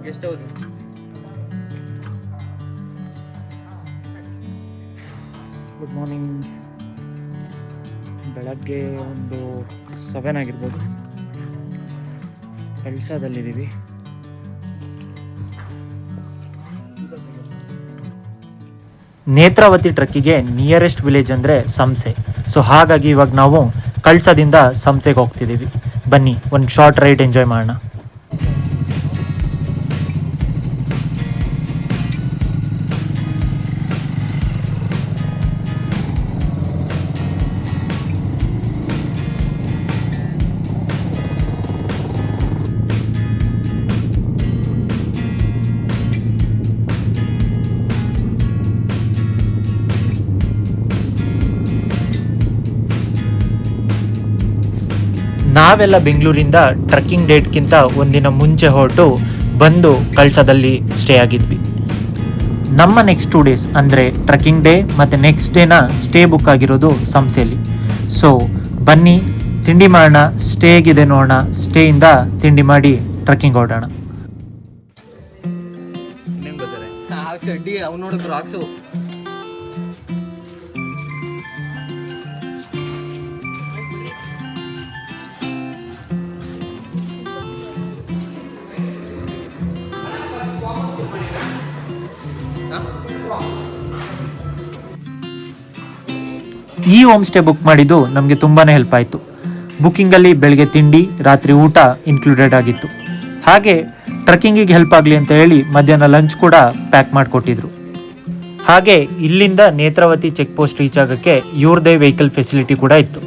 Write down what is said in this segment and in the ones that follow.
Guest house. Good morning. ಬೆಳಗ್ಗೆ ಒಂದು 7 ಆಗಿರ್ಬೋದು. ಕಳಸದಲ್ಲಿದ್ದೀವಿ. ನೇತ್ರಾವತಿ ಟ್ರಕ್ಕಿಗೆ ನಿಯರೆಸ್ಟ್ ವಿಲೇಜ್ ಅಂದರೆ ಸಂಸೆ. ಸೊ ಹಾಗಾಗಿ ಇವಾಗ ನಾವು ಕಳಸದಿಂದ ಸಂಸೆಗೆ ಹೋಗ್ತಿದ್ದೀವಿ. ಬನ್ನಿ ಒಂದು ಶಾರ್ಟ್ ರೈಡ್ ಎಂಜಾಯ್ ಮಾಡೋಣ. ನಾವೆಲ್ಲ ಬೆಂಗಳೂರಿಂದ ಟ್ರಕ್ಕಿಂಗ್ ಡೇಟ್ಗಿಂತ ಒಂದಿನ ಮುಂಚೆ ಹೊರಟು ಬಂದು ಕಳಸದಲ್ಲಿ ಸ್ಟೇ ಆಗಿದ್ವಿ. ನಮ್ಮ ನೆಕ್ಸ್ಟ್ 2 ಡೇಸ್ ಅಂದರೆ ಟ್ರಕ್ಕಿಂಗ್ ಡೇ ಮತ್ತು ನೆಕ್ಸ್ಟ್ ಡೇನ ಸ್ಟೇ ಬುಕ್ ಆಗಿರೋದು ಸಂಸೆಯಲ್ಲಿ. ಸೊ ಬನ್ನಿ ತಿಂಡಿ ಮಾಡೋಣ, ಸ್ಟೇ ಹೇಗಿದೆ ನೋಡೋಣ, ಸ್ಟೇಯಿಂದ ತಿಂಡಿ ಮಾಡಿ ಟ್ರಕ್ಕಿಂಗ್ ಹೊರಡೋಣ. ಚಡ್ಡಿ ಅವ್ನು ನೋಡಿದ್ರು ಹಾಕ್ಸು. ಈ ಹೋಮ್ ಸ್ಟೇ ಬುಕ್ ಮಾಡಿದ್ದು ನಮಗೆ ತುಂಬಾ ಹೆಲ್ಪ್ ಆಯಿತು. ಬುಕ್ಕಿಂಗಲ್ಲಿ ಬೆಳಗ್ಗೆ ತಿಂಡಿ, ರಾತ್ರಿ ಊಟ ಇನ್ಕ್ಲೂಡೆಡ್ ಆಗಿತ್ತು. ಹಾಗೆ ಟ್ರಕ್ಕಿಂಗಿಗೆ ಹೆಲ್ಪ್ ಆಗಲಿ ಅಂತ ಹೇಳಿ ಮಧ್ಯಾಹ್ನ ಲಂಚ್ ಕೂಡ ಪ್ಯಾಕ್ ಮಾಡಿಕೊಟ್ಟಿದ್ರು. ಹಾಗೆ ಇಲ್ಲಿಂದ ನೇತ್ರಾವತಿ ಚೆಕ್ ಪೋಸ್ಟ್ ರೀಚ್ ಆಗೋಕ್ಕೆ ಇವ್ರದೇ ವೆಹಿಕಲ್ ಫೆಸಿಲಿಟಿ ಕೂಡ ಇತ್ತು.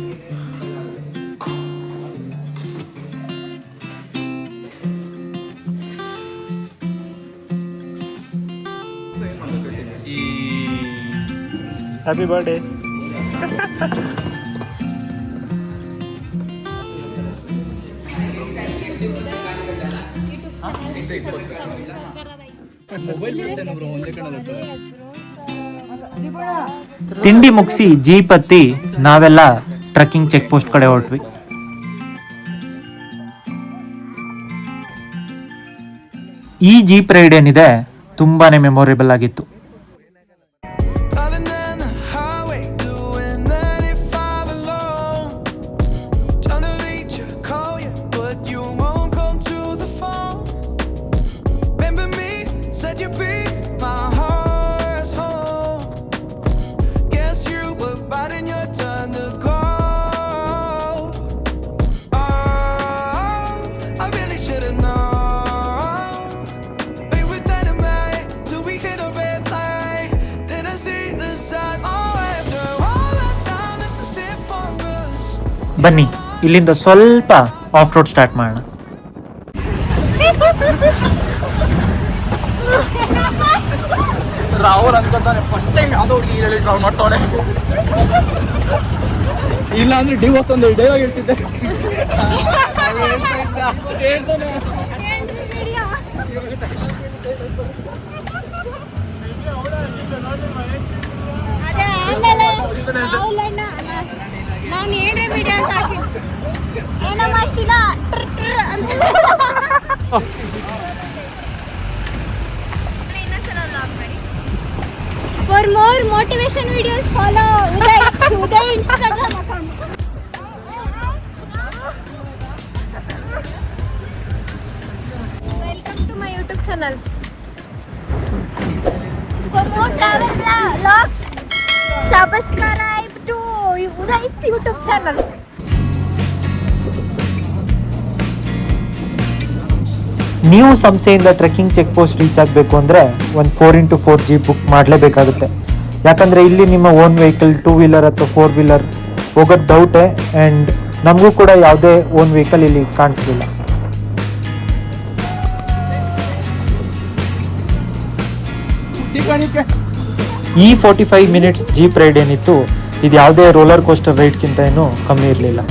Happy birthday. ತಿಂಡಿ ಮುಗಿಸಿ ಜೀಪ್ ಹತ್ತಿ ನಾವೆಲ್ಲ ಟ್ರಕ್ಕಿಂಗ್ ಚೆಕ್ ಪೋಸ್ಟ್ ಕಡೆ ಹೊರಟ್ವಿ. ಈ ಜೀಪ್ ರೈಡ್ ಏನಿದೆ ತುಂಬಾನೇ ಮೆಮೊರೇಬಲ್ ಆಗಿತ್ತು. ಬನ್ನಿ ಇಲ್ಲಿಂದ ಸ್ವಲ್ಪ ಆಫ್ ರೋಡ್ ಸ್ಟಾರ್ಟ್ ಮಾಡೋಣ. ರಾಹುಲ್ ಅನ್ಕೊತಾನೆ ಫಸ್ಟ್ ಟೈಮ್ ಯಾವುದೋ ಹುಡುಗಿ ಹೇಳಿ ಟ್ರಾವ್ ಮಾಡ್ತಾವನೆ. ಇಲ್ಲ ಅಂದ್ರೆ ಡಿವೋರ್ಸ್ ಒಂದು ಡೈಲಾಗ್ ಹೇಳ್ತಿದ್ದೆ. ನಾನು ಏನೇ ವಿಡಿಯೋ ಹಾಕಿ ಏನಮ್ಮ ಚಿನ್ನ ಅಂತ For more motivation videos follow Uday Instagram account. Welcome to my YouTube channel. For more travel vlogs, subscribe to Uday's YouTube channel. ನೀವು ಸಂಸೆಯಿಂದ ಟ್ರೆಕ್ಕಿಂಗ್ ಚೆಕ್ ಪೋಸ್ಟ್ ರೀಚ್ ಆಗಬೇಕು ಅಂದರೆ ಒಂದು 4x4 ಜೀಪ್ ಬುಕ್ ಮಾಡಲೇಬೇಕಾಗುತ್ತೆ. ಯಾಕಂದರೆ ಇಲ್ಲಿ ನಿಮ್ಮ ಓನ್ ವೆಹಿಕಲ್ 2 ವೀಲರ್ ಅಥವಾ 4 wheeler ಹೋಗೋದು ಡೌಟೇ. And ನಮಗೂ ಕೂಡ ಯಾವುದೇ ಓನ್ ವೆಹಿಕಲ್ ಇಲ್ಲಿ ಕಾಣಿಸ್ಲಿಲ್ಲ. ಈ 45 ಮಿನಿಟ್ಸ್ ಜೀಪ್ ರೈಡ್ ಏನಿತ್ತು ಇದು ಯಾವುದೇ ರೋಲರ್ ಕೋಸ್ಟರ್ ರೈಡ್ಗಿಂತ ಏನೂ ಕಮ್ಮಿ ಇರಲಿಲ್ಲ.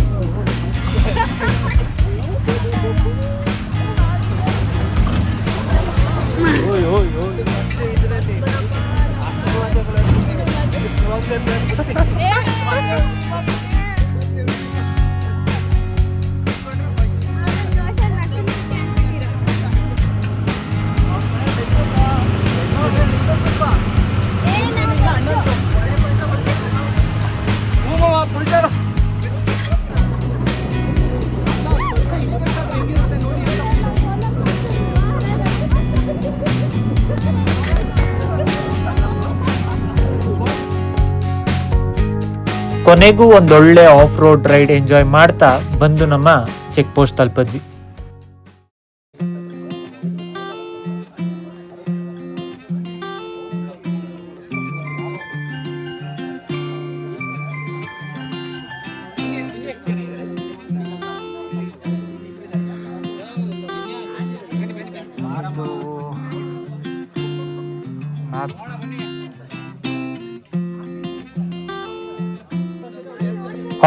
ಕೊನೆಗೂ ಒಂದೊಳ್ಳೆ ಆಫ್ ರೋಡ್ ರೈಡ್ ಎಂಜಾಯ್ ಮಾಡ್ತಾ ಬಂದು ನಮ್ಮ ಚೆಕ್ ಪೋಸ್ಟ್ ತಲುಪಿದ್ವಿ.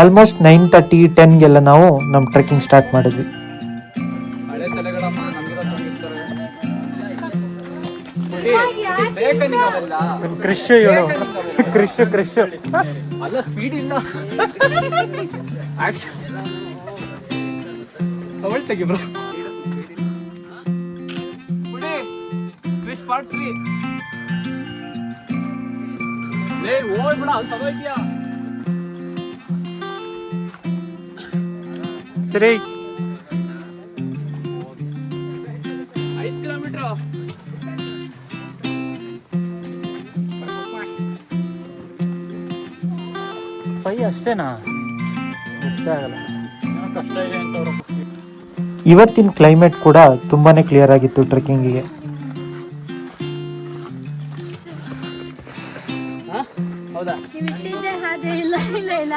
ಆಲ್ಮೋಸ್ಟ್ 9:30, 10ಗೆಲ್ಲ ನಾವು ನಮ್ಮ ಟ್ರೆಕ್ಕಿಂಗ್ ಸ್ಟಾರ್ಟ್ ಮಾಡಿದ್ವಿ. ಹಳೆ ತಲೆಗಳಮ್ಮ ನಮ್ಗೆಲ್ಲ ತಂದಿರ್ತಾರೆ. ಅಲ್ಲ ಸ್ಪೀಡ್ ಇಲ್ಲ ಅವಳು ತೆಗಿ ಬ್ರೋ. ಪಾರ್ಟ್ 3 ಓಡ್ಬಿಡ ಅಲ್ಲಿ ತಗೋಯ್ತೀಯಾ ಸರಿ. 5 ಕಿಲೋಮೀಟರ್ ಅಷ್ಟೇನಾ? ಇವತ್ತಿನ ಕ್ಲೈಮೇಟ್ ಕೂಡ ತುಂಬಾನೇ ಕ್ಲಿಯರ್ ಆಗಿತ್ತು ಟ್ರೆಕ್ಕಿಂಗಿಗೆ. ಹೌದಾ? ಇಲ್ಲ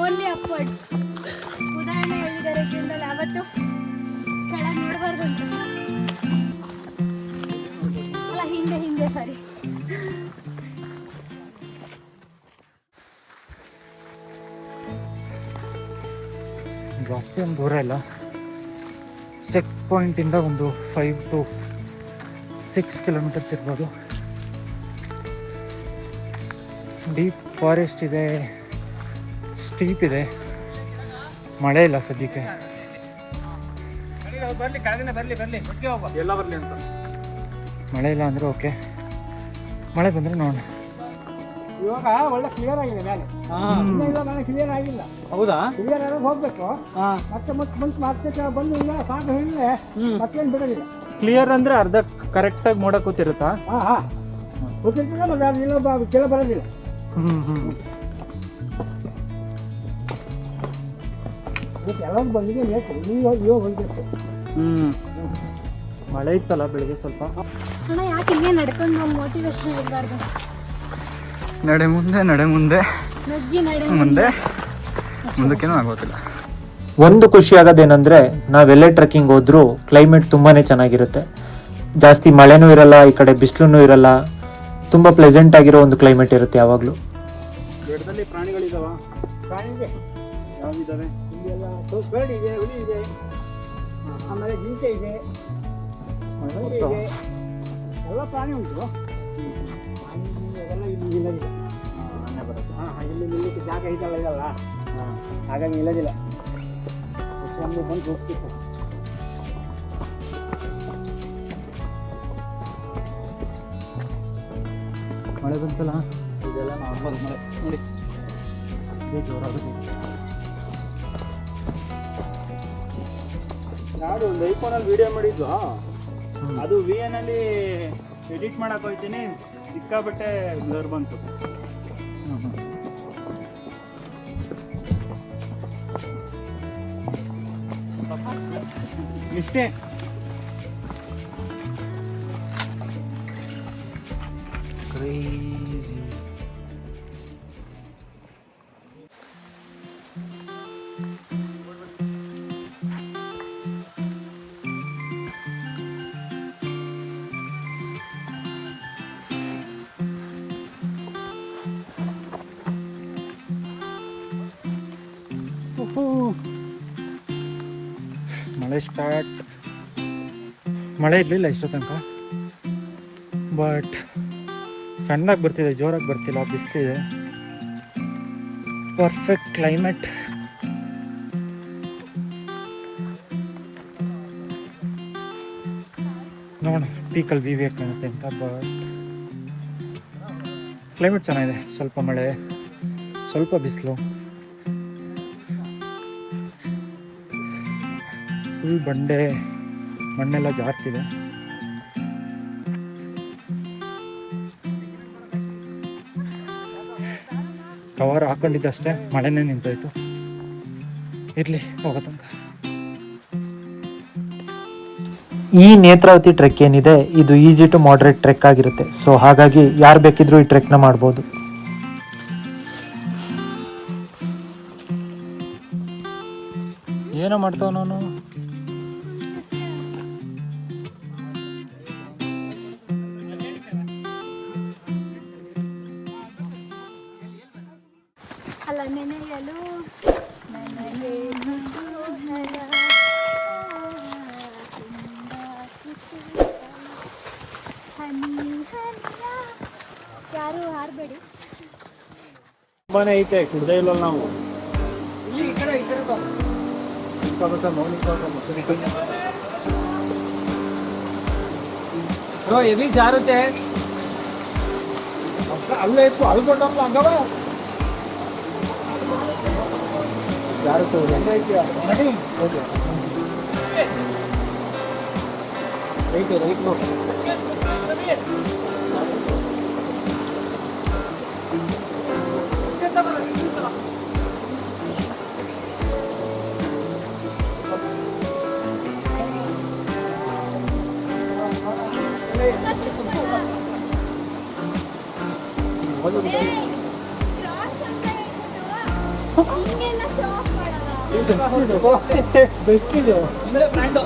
ಓನ್ಲಿ ಅಪ್ವರ್ಡ್ಸ್. ಉದಾಹರಣೆ ಹೇಳಿದ್ದಾರೆ ಜೀವನದಲ್ಲಿ ಯಾವತ್ತು ಕೆಳಗೆ ನೋಡಬಾರ್ದು ಅಂತ. ಅಲ್ಲ ಹಿಂದೆ ಸರಿ. ಜಾಸ್ತಿ ಒಂದು ದೂರ ಇಲ್ಲ. ಚೆಕ್ ಪಾಯಿಂಟಿಂದ ಒಂದು 5 to 6 ಕಿಲೋಮೀಟರ್ಸ್ ಇರ್ಬೋದು. ಡೀಪ್ ಫಾರೆಸ್ಟ್ ಇದೆ, ಸ್ಟೀಪ್ ಇದೆ. ಮಳೆ ಇಲ್ಲ ಸದ್ಯಕ್ಕೆ. ಎಲ್ಲ ಬರ್ಲಿ ಅಂತ ಮಳೆ ಇಲ್ಲ ಅಂದರೆ ಓಕೆ, ಮಳೆ ಬಂದರೆ ನೋಡೋಣ. ಇವಾಗ ಒಳ್ಳೆ ಕ್ಲಿಯರ್ ಆಗಿದೆ ಮೇಲೆ. ಇಲ್ಲ ನನಗೆ ಕ್ಲಿಯರ್ ಆಗಿಲ್ಲ. ಹೌದಾ? ಕ್ಲಿಯರ್ ಆಗಿ ಹೋಗ್ಬೇಕು. ಮತ್ತೆ ಬಂದು ಇಲ್ಲ ಸಾಕು ಹೇಳಿದ್ರೆ ಮತ್ತೇನು ಬಿಡೋದಿಲ್ಲ. ಕ್ಲಿಯರ್ ಅಂದರೆ ಅರ್ಧ ಕರೆಕ್ಟಾಗಿ ಮೋಡ ಕೂತಿರುತ್ತಾ? ಗೊತ್ತಿರ್ತದೆ ಮತ್ತೆ ಅದು ಇನ್ನೊಬ್ಬ ಕೆಳ ಬರೋದಿಲ್ಲ. ಯಾವಾಗ ಬಂದಿದೆ ಬೇಕು, ನೀವು ಹೋಗ್ಬೇಕು. ಮಳೆ ಇತ್ತಲ್ಲ ಬೆಳಿಗ್ಗೆ ಸ್ವಲ್ಪ. ಅಣ್ಣ ಯಾಕೆ ಹಿಂಗೆ ನಡ್ಕೊಂಡು ನಮ್ಮ ಮೋಟಿವೇಶನ್ ಇರಬಾರ್ದು? ನಡೆ ಮುಂದೆ ನುಗ್ಗಿ ನಡೆ ಮುಂದಕ್ಕೇನೂ ಆಗೋದಿಲ್ಲ. ಒಂದು ಖುಷಿ ಆಗೋದೇನೆಂದರೆ ನಾವೆಲ್ಲೇ ಟ್ರೆಕ್ಕಿಂಗ್ ಹೋದ್ರೂ ಕ್ಲೈಮೇಟ್ ತುಂಬಾ ಚೆನ್ನಾಗಿರುತ್ತೆ. ಜಾಸ್ತಿ ಮಳೆನೂ ಇರಲ್ಲ, ಈ ಕಡೆ ಬಿಸಿಲೂ ಇರಲ್ಲ. ತುಂಬ ಪ್ಲೆಸೆಂಟ್ ಆಗಿರೋ ಒಂದು ಕ್ಲೈಮೇಟ್ ಇರುತ್ತೆ ಯಾವಾಗಲೂ. ಬೆಟ್ಟದಲ್ಲಿ ಪ್ರಾಣಿಗಳಿದಾವ? ಪ್ರಾಣಿಗೆ ಯಾವಿದ್ದಾವೆ? ಇಲ್ಲೆಲ್ಲ ಕರಡಿ ಇದೆ, ಹುಲಿ ಇದೆ, ಆಮೇಲೆ ಜಿಂಕೆ ಇದೆ, ಹಂದಿ ಇದೆ, ಎಲ್ಲ ಪ್ರಾಣಿ ಉಂಟು. ಅದೆಲ್ಲ ಇಲ್ಲಿ ನಿಲ್ಲೋದಿಲ್ಲ. ಇಲ್ಲಿ ನಿಲ್ಲಕ್ಕೆ ಜಾಗ ಇದಲ್ಲ ಇದಲ್ಲ, ಹಾಗಾಗಿ ನಿಲ್ಲೋದಿಲ್ಲ. ಒಮ್ಮೆ ಬಂದು ಹೋಗ್ತಿತ್ತು. ಮಳೆ ಬಂತಲ್ಲ, ಇದೆಲ್ಲ ನಾರ್ಮಲ್ ಮಳೆ ನೋಡಿ. ನಾನು ಒಂದು ಐಫೋನಲ್ಲಿ ವಿಡಿಯೋ ಮಾಡಿದ್ದು, ಅದು VN ಅಲ್ಲಿ ಎಡಿಟ್ ಮಾಡಕ್ಕೆ ಹೋಗ್ತೀನಿ, ಸಿಕ್ಕಾಬಟ್ಟೆ ಬ್ಲರ್ ಬಂತು. ಇಷ್ಟೇ. ಮಳೆ ಸ್ಟಾರ್ಟ್. ಮಳೆ ಇರಲಿಲ್ಲ ಇಷ್ಟೋ ತನಕ, ಬಟ್ ಸಣ್ಣದಾಗಿ ಬರ್ತಿದೆ, ಜೋರಾಗಿ ಬರ್ತಿಲ್ಲ, ಬಿಸಿಲಿದೆ. Perfect climate. ನೋಡೋಣ ಪೀಕಲ್ಲಿ ವ್ಯೂ ಹೇಗೆ ಕಾಣುತ್ತೆ ಅಂತ. ಬಟ್ ಕ್ಲೈಮೇಟ್ ಚೆನ್ನಾಗಿದೆ. ಸ್ವಲ್ಪ ಮಳೆ, ಸ್ವಲ್ಪ ಬಿಸಿಲು, ಫುಲ್ ಬಂಡೆ, ಮಣ್ಣೆಲ್ಲ ಜಾರ್ತಿದೆ. ಕವರ್ ಹಾಕೊಂಡಿದ್ದಷ್ಟೇ ಮಳೆನೇ ನಿಂತೋಯ್ತು. ಇರಲಿ ಹೋಗೋ ತನಕ. ಈ ನೇತ್ರಾವತಿ ಟ್ರೆಕ್ ಏನಿದೆ ಇದು ಈಸಿ ಟು ಮಾಡ್ರೇಟ್ ಟ್ರೆಕ್ ಆಗಿರುತ್ತೆ. ಸೊ ಹಾಗಾಗಿ ಯಾರು ಬೇಕಿದ್ರೂ ಈ ಟ್ರೆಕ್ನ ಮಾಡ್ಬೋದು. ಏನೋ ಮಾಡ್ತಾವ ನಾನು. ಅಲ್ಲ ನೆನೆಯಲು ನನಗೆ ಕುತೂಹಲ. ಹನಿ ಹನಿಯ ಯಾರು ಹಾರಬೇಡಿ. ತುಂಬಾನೇ ಐತೆ, ಕುಡ್ದೇ ಇಲ್ಲ ನಾವು. ಎಲ್ಲಿ ಜಾರುತ್ತೆ ಅಲ್ಲೇ ಇತ್ತು ಅಲ್ಕೊಂಡಲ್ಲ ಹಂಗವ ಜಾರುತ್ತೆ. ರೈಟ್ ರೈಟ್ ಹಿಂಗೆಲ್ಲ ಶೋ ಆಫ್ ಮಾಡಲ್ಲ. ಬೆಸ್ಟ್ ಇದು ಬ್ರ್ಯಾಂಡು.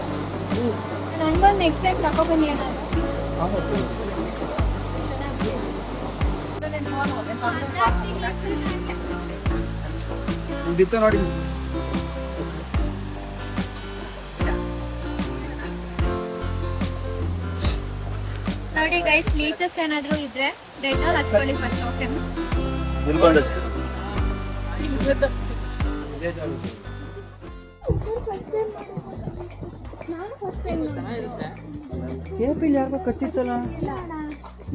ನನಗೊಂದು ನೆಕ್ಸ್ಟ್ ಟೈಮ್ ತಗೊಬನ್ನಿ ಅಣ್ಣ. ಇದಿತ್ತು ನೋಡಿ. ನೋಡಿ ಗೈಸ್, ಲೀಚಸ್ ಏನಾದ್ರು ಇದ್ರೆ ಡೆಟಾಲ್ ಹಚ್ಕೊಳ್ಳಿ ಫಸ್ಟ್. ಓಕೆ ಕೇಪಿಲ್ ಯಾರಿಗೋ ಕಚ್ಚಿತ್ತಲ್ಲ.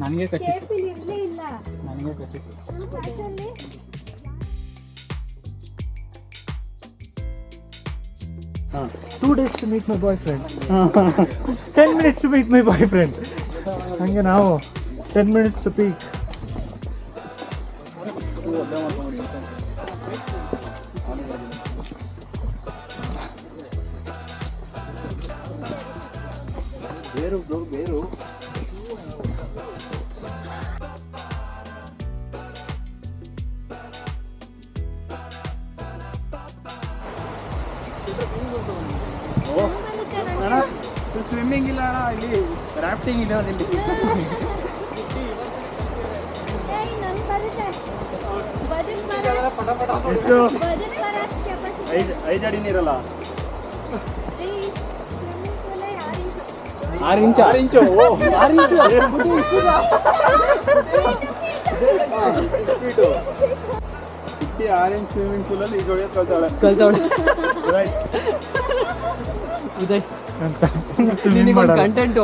ನನಗೆ ಕಚ್ಚಿತ್ತು. ಕೇಪಿಲ್ ಇರ್ಲೇ ಇಲ್ಲ. ನನಗೆ ಕಚ್ಚಿತ್ತು. 2 days to meet my boyfriend. 10 minutes to meet my boyfriend. ಹಂಗೆ ನಾವು 10 minutes to peak. ಬೇರು ಸ್ವಿಮ್ಮಿಂಗ್ ಇಲ್ಲ ಅಣ್ಣ, ಇಲ್ಲಿ ರಾಫ್ಟಿಂಗ್ ಇಲ್ಲ. ಇಲ್ಲಿ ಎಷ್ಟು 5 ಅಡಿ ನೀರಲ್ಲ. 6 ಇಂಚು 6 ಇಂಚು 6 ಇಂಚ್ ಸ್ವಿಮ್ಮಿಂಗ್ ಪೂಲಲ್ಲಿ ಈಜೊಳಗೆ ಕಲ್ತಾಳೆ. ಉದಯ್ ಕಂಟೆಂಟು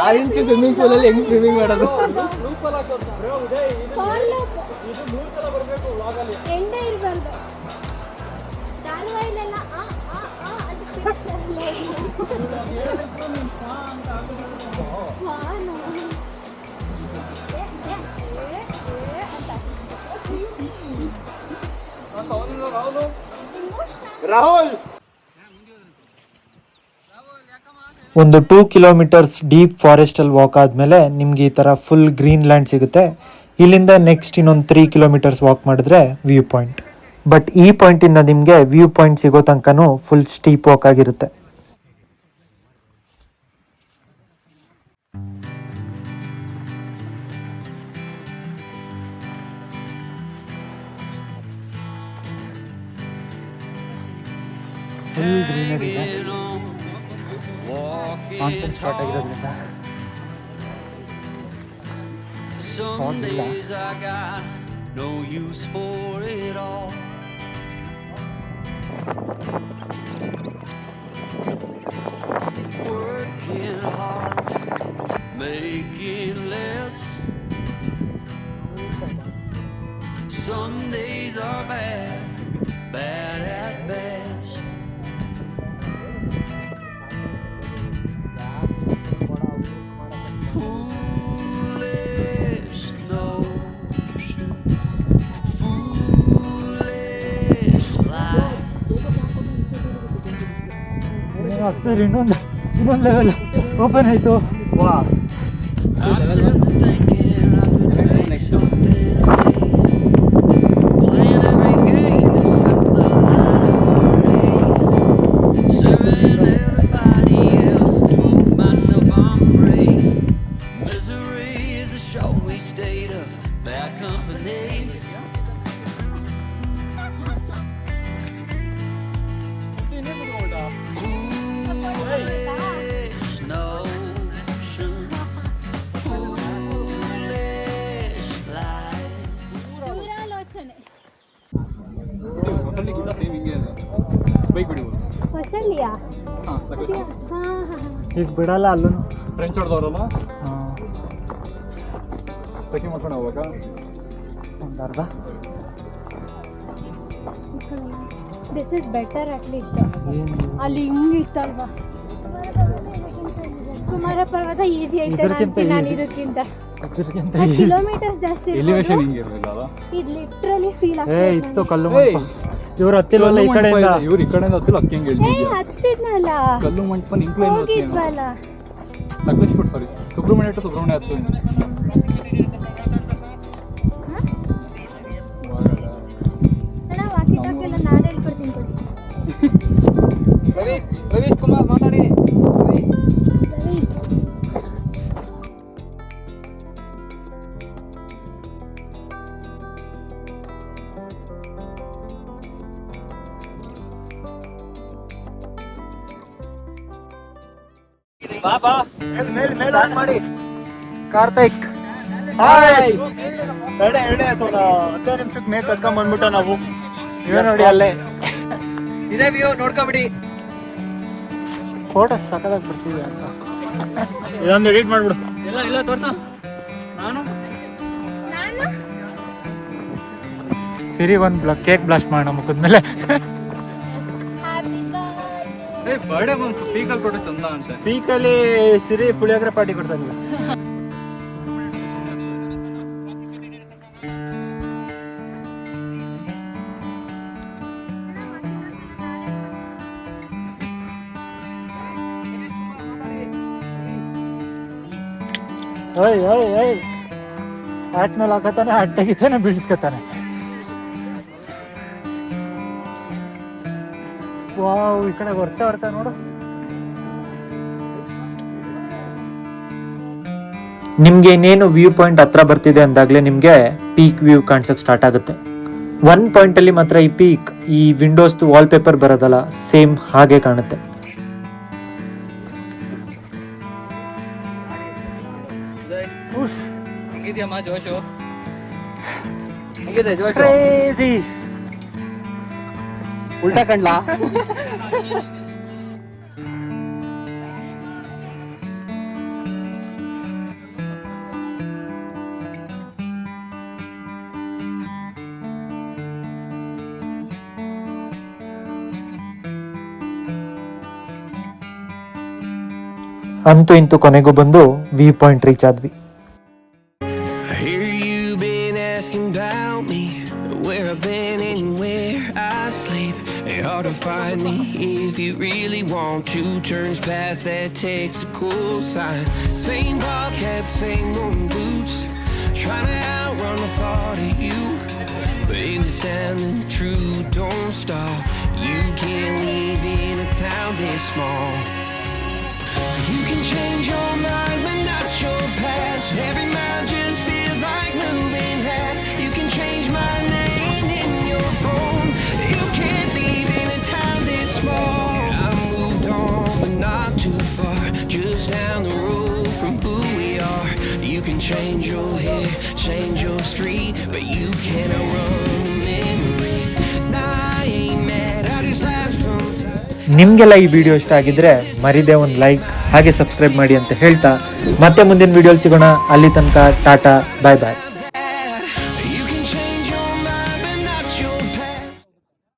6 ಇಂಚು ಸ್ವಿಮ್ಮಿಂಗ್ ಪೂಲಲ್ಲಿ ಹೆಂಗ್ ಸ್ವಿಮ್ಮಿಂಗ್ ಮಾಡೋದು? ಎಂಡೆ ಇರಬಾರ್ದು. ರಾಹುಲ್ ಒಂದು 2 kilometers ಡೀಪ್ ಫಾರೆಸ್ಟಲ್ಲಿ ವಾಕ್ ಆದಮೇಲೆ ನಿಮಗೆ ಈ ಥರ ಫುಲ್ ಗ್ರೀನ್ ಲ್ಯಾಂಡ್ ಸಿಗುತ್ತೆ. ಇಲ್ಲಿಂದ ನೆಕ್ಸ್ಟ್ ಇನ್ನೊಂದು 3 kilometers ವಾಕ್ ಮಾಡಿದ್ರೆ ವ್ಯೂ ಪಾಯಿಂಟ್. ಬಟ್ ಈ ಪಾಯಿಂಟಿಂದ ನಿಮಗೆ ವ್ಯೂ ಪಾಯಿಂಟ್ ಸಿಗೋ ತನಕನೂ ಫುಲ್ ಸ್ಟೀಪ್ ವಾಕ್ ಆಗಿರುತ್ತೆ. ಫುಲ್ ಗ್ರೀನರಿ ಇದೆ. ಮಾನ್ಸೂನ್ ಸ್ಟಾರ್ಟ್ ಆಗಿರೋದ್ರಿಂದ ಫಾಗ್ ಇಲ್ಲ. No use for it all. Working hard, making less. Some days are bad, bad at best. Foolish notions, foolish ಆಗ್ತಾರೆ ಇನ್ನೊಂದು ಲೆವೆಲ್ ಓಪನ್ ಆಯಿತು. ವಾ I set to thinking I could make something of me. Playing every game except the line of me. Serving everybody else, told myself I'm free. Misery is a showy state of bad company. Foolish notions, foolish life. ದೂರಾಲೋಚನೆ. Hosalli ಕೂಡ same ಹಿಂಗೆ bike ಬಿಡಿಬೋದು. ಹೊಸಳ್ಳಿಯಾ? ಹಾಂ ಸಕಲೇಶ್ಪುರ ಹಾ ಹಾ. ಈಗ ಬಿಡಲ್ಲ ಅಲ್ಲೂ. French ಹೊಡೆದವ್ರಲ್ಲ ಹಾಂ trekking ಮಾಡ್ಕೊಂಡು ಹೋಗ್ಬೇಕಾ? ಒಂದು ಅರ್ಧ. This is better at least. ಏನು ಅಲ್ಲಿ ಹಿಂಗಿತ್ತಲ್ವಾ ಕುಮಾರ ಪರ್ವತ ಈಸಿ ಐತೆ ಇದಕ್ಕಿಂತ ನಾನು easy. ಇದಕ್ಕಿಂತ ಇದಕ್ಕಿಂತ ಕಿಲೋಮೀಟರ್ಸ್ ಜಾಸ್ತಿ ಎಲಿವೇಶನ್ ಹಿಂಗೆ ಇರೋದಿಲ್ಲ ಅಲ್ಲ? ಇದು ಲಿಟ್ರಲಿ ಫೀಲ್ ಇತ್ತು ಆಗ್ತದೆ. ಕಲ್ಲು ಮಂಟಪ. ಇವ್ರು ಹತ್ತಿಲ್ವಲ್ಲ ಈ ಕಡೆಯಿಂದ. ಇವ್ರು ಈ ಕಡೆಯಿಂದ ಹತ್ತಿಲ್ಲ ಅಕ್ಕಿ ಹೆಂಗೆ ಹೇಳ್ತಿದ್ಯಾ? ಹತ್ತಿದ್ನಲ್ಲ ಕಲ್ಲು ಮಂಟಪ ಇಂಕ್ಲೈನ್ ಹೋಗಿದ್ವಲ್ಲ. ಸಕಲೇಶ್ಪುರ ಸಾರಿ ಸುಬ್ರಹ್ಮಣ್ಯ ಟು ಸುಬ್ರಹ್ಮಣ್ಯ ಹತ್ತು ಅಣ್ಣ ವಾಕಿ ಟಾಕಿ ಎಲ್ಲ ನಾನು ಹೇಳ್ಕೊಡ್ತೀನಿ ಕೊಡಿ. ರವಿ ಕುಮಾರ್ ಮಾತಾಡಿ. ಸರಿ. ಮಾಡಿ ಕಾರ್ತಿಕ್ ಹಾಯ್ ಎರಡೇ 10 ನಿಮಿಷಕ್ಕೆ ಮೇಕ್ ಕತ್ಕೊಂಡ್ ಬಂದ್ಬಿಟ್ಟ ನಾವು. ಇವೇ ನೋಡಿ ಅಲ್ಲೇ ಇದೇ ವ್ಯೂ ನೋಡ್ಕೊಬಿಡಿ. ಫೋಟೋಸ್ ಸಕ್ಕದಾಗಿ ಬರ್ತಿದೆ ಅಂತ. ಇದೊಂದು ಎಡಿಟ್ ಮಾಡ್ಬಿಡು. ಇಲ್ಲ ತೋರ್ಸ. ನಾನು ನಾನು ಸಿರಿ ಒಂದು ಕೇಕ್ ಬ್ಲಾಸ್ಟ್ ಮಾಡೋಣ ಮುಖದ್ಮೇಲೆ. Happy birthday. ಬರ್ಡೇ ಬಂದು ಪೀಕಲ್ಲಿ ಕೊಟ್ಟು ಚಂದ ಅಂತ. ಪೀಕಲ್ಲಿ ಸಿರಿ ಪುಳಿಯೋಗರೆ ಪಾರ್ಟಿ ಕೊಡ್ತಾಯಿಲ್ಲ. ಓಯ್ ಓಯ್ ಓಯ್ ಹ್ಯಾಟ್ ಮೇಲೆ ಹಾಕತ್ತಾನೆ, ಹ್ಯಾಟ್ ತೆಗಿತಾನೆ, ಬೀಳ್ಸ್ಕೊತಾನೆ. ವಾವ್ ಈ ಕಡೆ ಬರ್ತಾ ನೋಡು. ನಿಮಗೆ ಇನ್ನೇನು ವ್ಯೂ ಪಾಯಿಂಟ್ ಹತ್ರ ಬರ್ತಿದೆ ಅಂದಾಗಲೇ ನಿಮಗೆ ಪೀಕ್ ವ್ಯೂ ಕಾಣಿಸೋಕೆ ಸ್ಟಾರ್ಟ್ ಆಗುತ್ತೆ. ಒನ್ ಪಾಯಿಂಟಲ್ಲಿ ಮಾತ್ರ ಈ ಪೀಕ್ ಈ ವಿಂಡೋಸ್ದು ವಾಲ್ಪೇಪರ್ ಬರೋದಲ್ಲ ಸೇಮ್ ಹಾಗೆ ಕಾಣುತ್ತೆ. ಹೆಂಗಿದ್ಯಮ್ಮ ಜೋಶು? ಕ್ರೇಜಿ ಉಲ್ಟಾ ಕಂಡ್ಲಾ? ಅಂತೂ ಇಂತೂ ಕೊನೆಗೂ ಬಂದು ವ್ಯೂ ಪಾಯಿಂಟ್ ರೀಚ್ ಆದ್ವಿ. I hear you been asking about me, where I've been and where I sleep. It's hard to find me if you really want to. Turns past that takes a cool sign. Same podcast, same old boots, trying to outrun the thought of you. But in this town the truth don't stop. You can't live in a town this small. You can change your mind but not your past. Every mile just feels like moving half. You can change my name in your phone. You can't live in a town this small. I moved on but not too far, just down the road from who we are. You can change your hair, change your street, but you cannot run the memories. Nah, I ain't mad, I just laugh sometimes. ನಿಮಗೆಲ್ಲ ಈ video ಇಷ್ಟ ಆಗಿದ್ರೆ ಮರಿದೇ ಒಂದು like ಹಾಗೆ subscribe ಮಾಡಿ ಅಂತ ಹೇಳ್ತಾ ಮತ್ತೆ ಮುಂದಿನ ವಿಡಿಯೋಲಿ ಸಿಗೋಣ. ಅಲ್ಲಿ ತನಕ ಟಾಟಾ, ಬಾಯ್ ಬಾಯ್.